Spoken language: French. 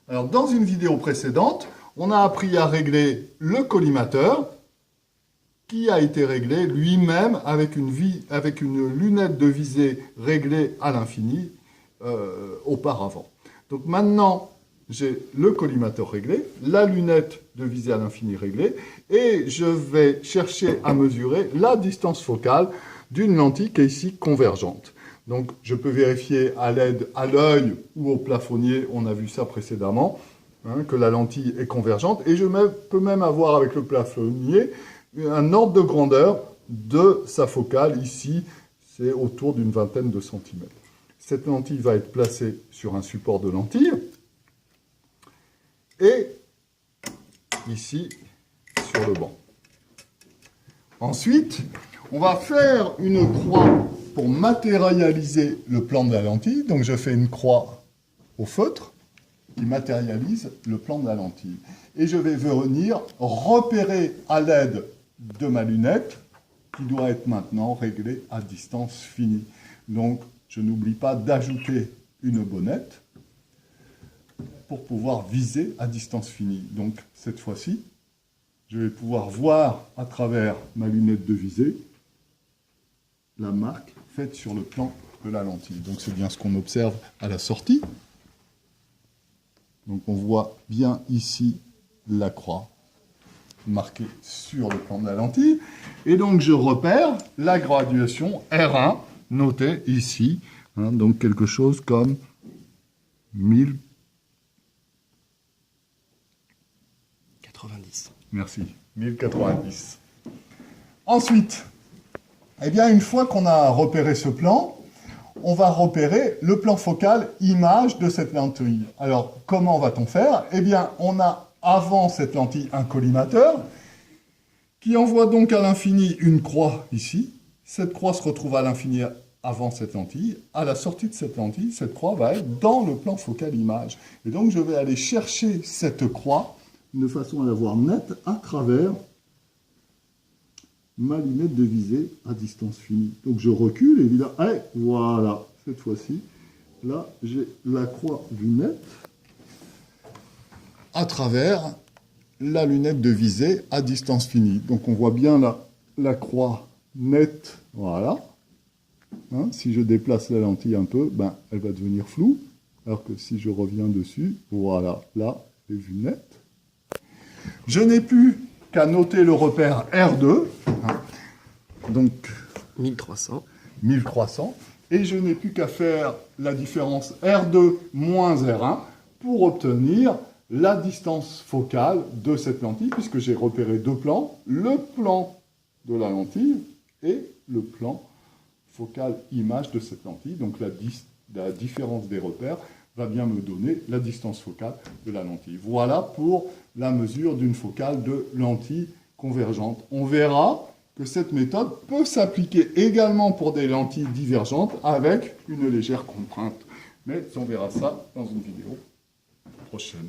Alors, dans une vidéo précédente, on a appris à régler le collimateur qui a été réglé lui-même avec une lunette de visée réglée à l'infini auparavant. Donc maintenant, j'ai le collimateur réglé, la lunette de visée à l'infini réglée, et je vais chercher à mesurer la distance focale d'une lentille qui est ici convergente. Donc je peux vérifier à l'aide à l'œil ou au plafonnier, on a vu ça précédemment, que la lentille est convergente, et je peux même avoir avec le plafonnier un ordre de grandeur de sa focale. Ici, c'est autour d'une vingtaine de centimètres. Cette lentille va être placée sur un support de lentille. Et ici, sur le banc. Ensuite, on va faire une croix pour matérialiser le plan de la lentille. Donc, je fais une croix au feutre qui matérialise le plan de la lentille. Et je vais venir repérer à l'aide de ma lunette, qui doit être maintenant réglée à distance finie. Donc, je n'oublie pas d'ajouter une bonnette pour pouvoir viser à distance finie. Donc, cette fois-ci, je vais pouvoir voir à travers ma lunette de visée la marque faite sur le plan de la lentille. Donc, c'est bien ce qu'on observe à la sortie. Donc, on voit bien ici la croix marquée sur le plan de la lentille. Et donc, je repère la graduation R1, notée ici. Donc, quelque chose comme 1090. Merci, 1090. Ensuite, eh bien, une fois qu'on a repéré ce plan, on va repérer le plan focal image de cette lentille. Alors, comment va-t-on faire? Eh bien, on a avant cette lentille un collimateur qui envoie donc à l'infini une croix ici. Cette croix se retrouve à l'infini avant cette lentille. À la sortie de cette lentille, cette croix va être dans le plan focal image. Et donc, je vais aller chercher cette croix de façon à la voir nette à travers ma lunette de visée à distance finie. Donc, je recule, évidemment. Et voilà, cette fois-ci, là, j'ai la croix vue nette à travers la lunette de visée à distance finie. Donc, on voit bien la croix nette, voilà. Si je déplace la lentille un peu, elle va devenir floue. Alors que si je reviens dessus, voilà, là, les vues nettes. Je n'ai plus qu'à noter le repère R2, donc 1300. 1300, et je n'ai plus qu'à faire la différence R2 moins R1 pour obtenir la distance focale de cette lentille, puisque j'ai repéré deux plans, le plan de la lentille et le plan focal image de cette lentille. Donc la différence des repères va bien me donner la distance focale de la lentille. Voilà pour la mesure d'une focale de lentille convergente. On verra que cette méthode peut s'appliquer également pour des lentilles divergentes avec une légère contrainte. Mais on verra ça dans une vidéo prochaine.